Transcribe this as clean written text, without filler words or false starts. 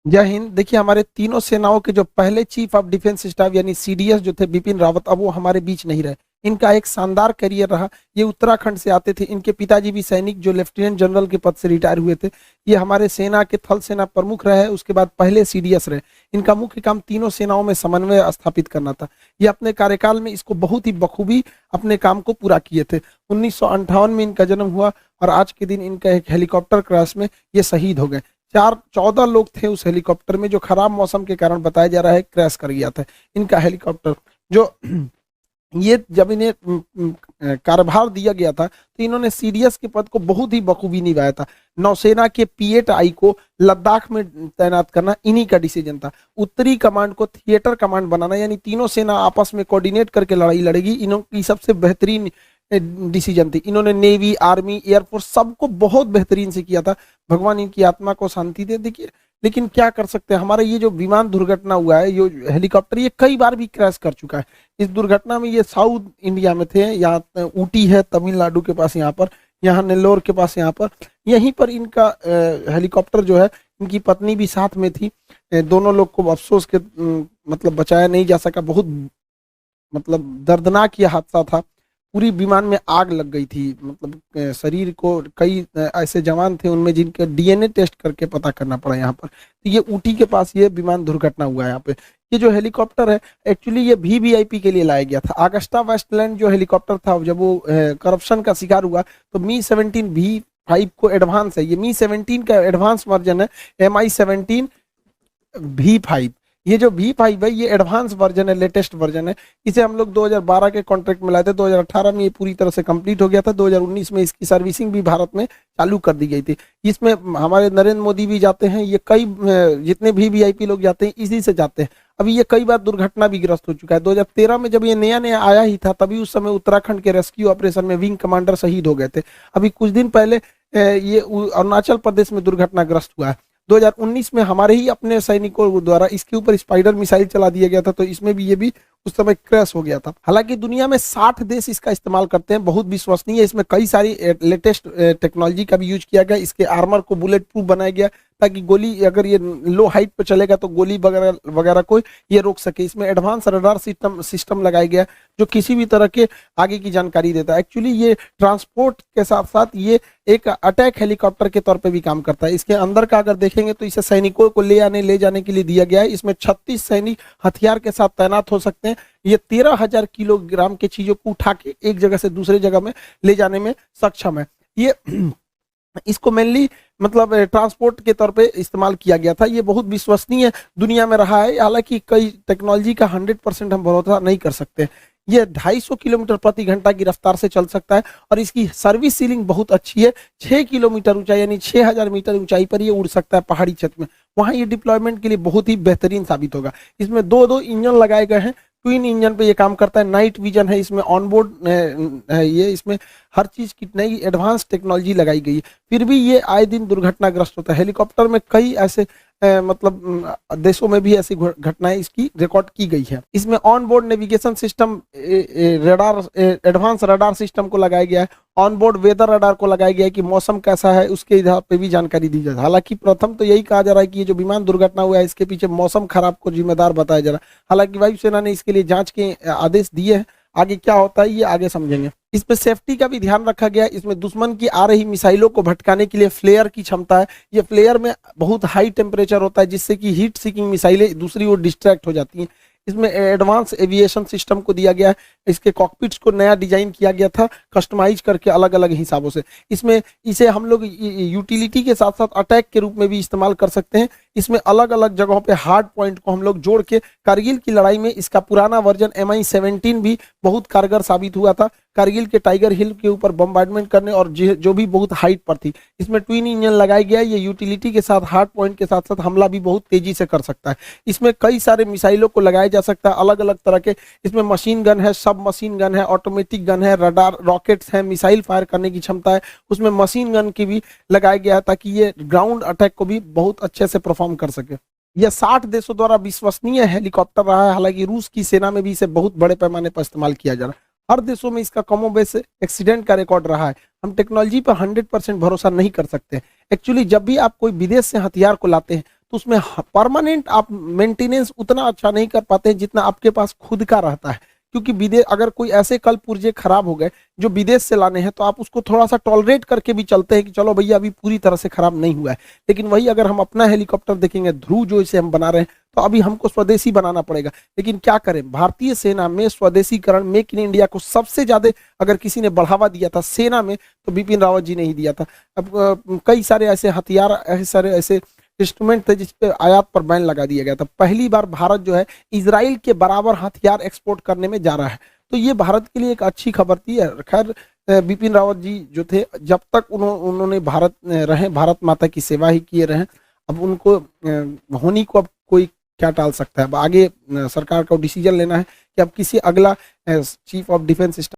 जय हिंद। देखिए, हमारे तीनों सेनाओं के जो पहले चीफ ऑफ डिफेंस स्टाफ यानी सीडीएस जो थे बिपिन रावत, अब वो हमारे बीच नहीं रहे। इनका एक शानदार करियर रहा। ये उत्तराखंड से आते थे। इनके पिताजी भी सैनिक जो लेफ्टिनेंट जनरल के पद से रिटायर हुए थे। ये हमारे सेना के थल सेना प्रमुख रहे, उसके बाद पहले सीडीएस रहे। इनका मुख्य काम तीनों सेनाओं में समन्वय स्थापित करना था। ये अपने कार्यकाल में इसको बहुत ही बखूबी अपने काम को पूरा किए थे। 1958 में इनका जन्म हुआ और आज के दिन इनका एक हेलीकॉप्टर क्रैश में ये शहीद हो गए। 14 लोग थे उस हेलीकॉप्टर में, जो खराब मौसम के कारण बताया जा रहा है क्रैश कर गया था इनका हेलीकॉप्टर। जो ये जब इन्हें कार्यभार दिया गया था तो इन्होंने सीडीएस के पद को बहुत ही बखूबी निभाया था। नौसेना के P-8I को लद्दाख में तैनात करना इन्हीं का डिसीजन था। उत्तरी कमांड को थिएटर कमांड बनाना, यानी तीनों सेना आपस में कोऑर्डिनेट करके लड़ाई लड़ेगी, इनकी सबसे बेहतरीन डिसीजन थी। इन्होंने नेवी, आर्मी, एयरफोर्स सबको बहुत बेहतरीन से किया था। भगवान इनकी आत्मा को शांति दे। देखिए, लेकिन क्या कर सकते हैं, हमारा ये जो विमान दुर्घटना हुआ है, ये हेलीकॉप्टर ये कई बार भी क्रैश कर चुका है। इस दुर्घटना में ये साउथ इंडिया में थे, यहाँ ऊटी है तमिलनाडु के पास, यहाँ पर, यहाँ नेल्लोर के पास, यहाँ पर, यहीं पर इनका हेलीकॉप्टर जो है, इनकी पत्नी भी साथ में थी। दोनों लोग को अफसोस के मतलब बचाया नहीं जा सका। बहुत मतलब दर्दनाक ये हादसा था। पूरी विमान में आग लग गई थी। मतलब शरीर को कई ऐसे जवान थे उनमें जिनके डीएनए टेस्ट करके पता करना पड़ा यहाँ पर। तो ये ऊटी के पास ये विमान दुर्घटना हुआ है यहाँ पे। ये जो हेलीकॉप्टर है एक्चुअली ये वीवीआईपी के लिए लाया गया था। अगस्टा वेस्टलैंड जो हेलीकॉप्टर था, जब वो करप्शन का शिकार हुआ तो Mi-17V5 को एडवांस है, ये Mi-17 का एडवांस वर्जन है, Mi-17V5। ये जो V5 है ये एडवांस वर्जन है, लेटेस्ट वर्जन है। इसे हम लोग 2012 के कॉन्ट्रैक्ट में लाए थे। 2018 में ये पूरी तरह से कंप्लीट हो गया था। 2019 में इसकी सर्विसिंग भी भारत में चालू कर दी गई थी। इसमें हमारे नरेंद्र मोदी भी जाते हैं। ये कई जितने भी वीआईपी लोग जाते हैं इसी से जाते हैं। अभी ये कई बार दुर्घटना भी ग्रस्त हो चुका है। 2013 में जब ये नया नया आया ही था, तभी उस समय उत्तराखंड के रेस्क्यू ऑपरेशन में विंग कमांडर शहीद हो गए थे। अभी कुछ दिन पहले ये अरुणाचल प्रदेश में दुर्घटनाग्रस्त हुआ है। 2019 में हमारे ही अपने सैनिकों द्वारा इसके ऊपर स्पाइडर मिसाइल चला दिया गया था, तो इसमें भी ये भी उस समय क्रैश हो गया था। हालांकि दुनिया में 60 देश इसका इस्तेमाल करते हैं, बहुत विश्वसनीय है। इसमें कई सारी लेटेस्ट टेक्नोलॉजी का भी यूज किया गया। इसके आर्मर को बुलेट प्रूफ बनाया गया ताकि गोली, अगर ये लो हाइट पर चलेगा तो गोली वगैरह वगैरह को ये रोक सके। इसमें एडवांस रडार सिस्टम लगाया गया जो किसी भी तरह के आगे की जानकारी देता है। एक्चुअली ये ट्रांसपोर्ट के साथ साथ ये एक अटैक हेलीकॉप्टर के तौर पे भी काम करता है। इसके अंदर का अगर देखेंगे तो इसे सैनिकों को ले जाने के लिए दिया गया है। इसमें 36 सैनिक हथियार के साथ तैनात हो सकते हैं। ये 13,000 किलोग्राम की चीजों को उठा के एक जगह से दूसरे जगह में ले जाने में सक्षम है। ये इसको मेनली मतलब ट्रांसपोर्ट के तौर पे इस्तेमाल किया गया था। ये बहुत विश्वसनीय दुनिया में रहा है। हालांकि कई टेक्नोलॉजी का 100% हम भरोसा नहीं कर सकते। ये 250 किलोमीटर प्रति घंटा की रफ्तार से चल सकता है और इसकी सर्विस सीलिंग बहुत अच्छी है। 6 किलोमीटर ऊंचाई यानी 6,000 मीटर ऊंचाई पर ये उड़ सकता है पहाड़ी क्षेत्र में। वहां ये डिप्लॉयमेंट के लिए बहुत ही बेहतरीन साबित होगा। इसमें दो इंजन लगाए गए हैं। ट्विन इंजन पे ये काम करता है। नाइट विजन है इसमें, ऑनबोर्ड है ये, इसमें हर चीज की नई एडवांस टेक्नोलॉजी लगाई गई है। फिर भी ये आए दिन दुर्घटनाग्रस्त होता है। हेलीकॉप्टर में कई ऐसे मतलब देशों में भी ऐसी घटनाएं इसकी रिकॉर्ड की गई है। इसमें on board navigation system, radar, advance radar system को लगाया गया है। ऑन बोर्ड वेदर रडार को लगाया गया है कि मौसम कैसा है उसके आधार पे भी जानकारी दी जाए। हालांकि प्रथम तो यही कहा जा रहा है कि ये जो विमान दुर्घटना हुआ है इसके पीछे मौसम खराब को जिम्मेदार बताया जा रहा है। हालांकि वायुसेना ने इसके लिए जांच के आदेश दिए हैं। आगे क्या होता है ये आगे समझेंगे। इसमें सेफ्टी का भी ध्यान रखा गया है। इसमें दुश्मन की आ रही मिसाइलों को भटकाने के लिए फ्लेयर की क्षमता है। ये फ्लेयर में बहुत हाई टेम्परेचर होता है जिससे कि हीट सीकिंग मिसाइलें दूसरी ओर डिस्ट्रैक्ट हो जाती हैं। इसमें एडवांस एविएशन सिस्टम को दिया गया है। इसके कॉकपिट्स को नया डिजाइन किया गया था, कस्टमाइज करके अलग अलग हिसाबों से। इसमें इसे हम लोग यूटिलिटी के साथ साथ अटैक के रूप में भी इस्तेमाल कर सकते हैं। इसमें अलग अलग जगहों पे हार्ड पॉइंट को हम लोग जोड़ के, कारगिल की लड़ाई में इसका पुराना वर्जन Mi-17 भी बहुत कारगर साबित हुआ था, कारगिल के टाइगर हिल के ऊपर बम्बार्डमेंट करने, और जो भी बहुत हाइट पर थी। इसमें ट्विन इंजन लगाया गया है। ये यूटिलिटी के साथ हार्ड पॉइंट के साथ साथ हमला भी बहुत तेजी से कर सकता है। इसमें कई सारे मिसाइलों को लगाया जा सकता है अलग अलग तरह के। इसमें मशीन गन है, सब मशीन गन है, ऑटोमेटिक गन है, रडार, रॉकेट्स है, मिसाइल फायर करने की क्षमता है। उसमें मशीन गन की भी लगाया गया है ताकि ये ग्राउंड अटैक को भी बहुत अच्छे से परफॉर्म कर सके। यह 60 देशों द्वारा विश्वसनीय हेलीकॉप्टर रहा है। हालांकि रूस की सेना में भी इसे बहुत बड़े पैमाने पर इस्तेमाल किया जा रहा है। हर देशों में इसका कमोबेश एक्सीडेंट का रिकॉर्ड रहा है। हम टेक्नोलॉजी पर 100% भरोसा नहीं कर सकते। एक्चुअली जब भी आप कोई विदेश से हथियार को लाते हैं तो उसमें परमानेंट आप मेंटेनेंस उतना अच्छा नहीं कर पाते हैं जितना आपके पास खुद का रहता है, क्योंकि विदेश अगर कोई ऐसे कल पुर्जे खराब हो गए जो विदेश से लाने हैं तो आप उसको थोड़ा सा टॉलरेट करके भी चलते हैं कि चलो भैया अभी पूरी तरह से खराब नहीं हुआ है। लेकिन वही अगर हम अपना हेलीकॉप्टर देखेंगे ध्रुव जो इसे हम बना रहे हैं, तो अभी हमको स्वदेशी बनाना पड़ेगा। लेकिन क्या करें, भारतीय सेना में स्वदेशीकरण, मेक इन इंडिया को सबसे ज्यादा अगर किसी ने बढ़ावा दिया था सेना में तो बिपिन रावत जी ने ही दिया था। अब कई सारे ऐसे हथियार, ऐसे सारे ऐसे इंस्ट्रूमेंट थे जिसपे आयात पर बैन लगा दिया गया था। पहली बार भारत जो है इजराइल के बराबर हथियार एक्सपोर्ट करने में जा रहा है, तो ये भारत के लिए एक अच्छी खबर थी। खैर बिपिन रावत जी जो थे, जब तक उन्होंने भारत रहे, भारत माता की सेवा ही किए रहे। अब उनको होनी को अब कोई क्या टाल सकता है। अब आगे सरकार को डिसीजन लेना है कि अब किसी अगला चीफ ऑफ डिफेंस